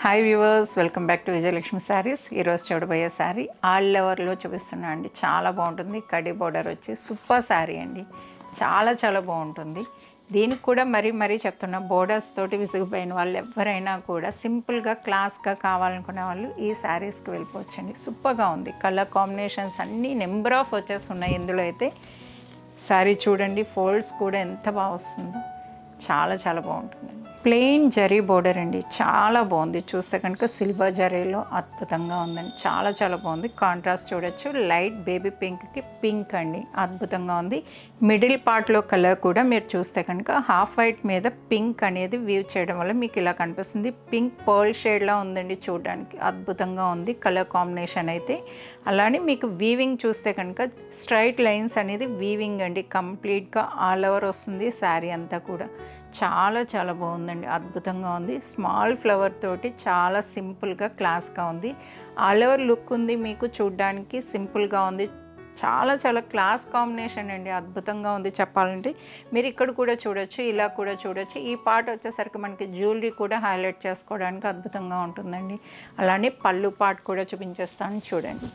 Hi viewers, welcome back to Vijayalakshmi saris. ఈరోజు చూడబోయే sari all ఓవర్లో చూపిస్తున్నా అండి. చాలా బాగుంటుంది. కడి బోర్డర్ వచ్చి సూపర్ శారీ అండి. చాలా చాలా బాగుంటుంది. దీనికి కూడా మరీ చెప్తున్నా, బోర్డర్స్ తోటి విసిగిపోయిన వాళ్ళు ఎవరైనా కూడా సింపుల్గా క్లాస్గా కావాలనుకునే వాళ్ళు ఈ శారీస్కి వెళ్ళిపోవచ్చండి. సూపర్గా ఉంది. కలర్ కాంబినేషన్స్ అన్నీ నెంబర్ ఆఫ్ వచ్చేసి ఉన్నాయి. ఇందులో అయితే శారీ చూడండి, ఫోల్డ్స్ కూడా ఎంత బాగా వస్తుందో. చాలా చాలా బాగుంటుందండి. ప్లెయిన్ జరీ బోర్డర్ అండి. చాలా బాగుంది. చూస్తే కనుక సిల్వర్ జరీలో అద్భుతంగా ఉందండి. చాలా చాలా బాగుంది. కాంట్రాస్ట్ చూడొచ్చు. లైట్ బేబీ పింక్కి పింక్ అండి. అద్భుతంగా ఉంది. మిడిల్ పార్ట్లో కలర్ కూడా మీరు చూస్తే కనుక హాఫ్ వైట్ మీద పింక్ అనేది వీవ్ చేయడం వల్ల మీకు ఇలా కనిపిస్తుంది. పింక్ పర్ల్ షేడ్లా ఉందండి. చూడడానికి అద్భుతంగా ఉంది కలర్ కాంబినేషన్ అయితే. అలానే మీకు వీవింగ్ చూస్తే కనుక స్ట్రైట్ లైన్స్ అనేది వీవింగ్ అండి. కంప్లీట్గా ఆల్ ఓవర్ వస్తుంది శారీ అంతా కూడా. చాలా చాలా బాగుందండి. అద్భుతంగా ఉంది. స్మాల్ ఫ్లవర్ తోటి చాలా సింపుల్గా క్లాస్గా ఉంది. ఆల్ ఓవర్ లుక్ ఉంది. మీకు చూడ్డానికి సింపుల్గా ఉంది. చాలా చాలా క్లాస్ కాంబినేషన్ అండి. అద్భుతంగా ఉంది చెప్పాలంటే. మీరు ఇక్కడ కూడా చూడొచ్చు, ఇలా కూడా చూడొచ్చు. ఈ పార్ట్ వచ్చేసరికి మనకి జ్యువెలరీ కూడా హైలైట్ చేసుకోవడానికి అద్భుతంగా ఉంటుందండి. అలానే పళ్ళు పార్ట్ కూడా చూపించేస్తాను చూడండి.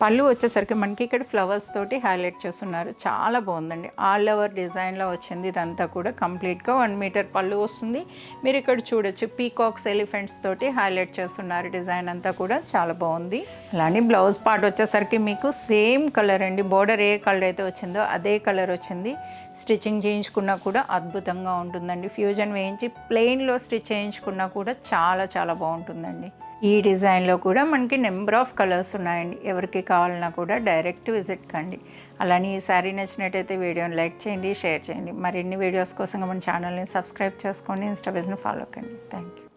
పళ్ళు వచ్చేసరికి మనకి ఇక్కడ ఫ్లవర్స్ తోటి హైలైట్ చేస్తున్నారు. చాలా బాగుందండి. ఆల్ ఓవర్ డిజైన్లో వచ్చింది. ఇదంతా కూడా కంప్లీట్గా 1 మీటర్ పళ్ళు వస్తుంది. మీరు ఇక్కడ చూడొచ్చు, పీకాక్స్ ఎలిఫెంట్స్ తోటి హైలైట్ చేస్తున్నారు. డిజైన్ అంతా కూడా చాలా బాగుంది. అలానే బ్లౌజ్ పార్ట్ వచ్చేసరికి మీకు సేమ్ కలర్ అండి. బోర్డర్ ఏ కలర్ అయితే వచ్చిందో అదే కలర్ వచ్చింది. స్టిచ్చింగ్ చేయించుకున్నా కూడా అద్భుతంగా ఉంటుందండి. ఫ్యూజన్ వేయించి ప్లెయిన్లో స్టిచ్ చేయించుకున్నా కూడా చాలా చాలా బాగుంటుందండి. ఈ డిజైన్లో కూడా మనకి నెంబర్ ఆఫ్ కలర్స్ ఉన్నాయండి. ఎవరికి కావాలన్నా కూడా డైరెక్ట్ విజిట్ కండి. అలానే ఈ శారీ నచ్చినట్టయితే వీడియోని లైక్ చేయండి, షేర్ చేయండి. మరిన్ని వీడియోస్ కోసం మన ఛానల్ని సబ్స్క్రైబ్ చేసుకోండి, ఇన్స్టా పేజ్ని ఫాలో కండి. Thank you.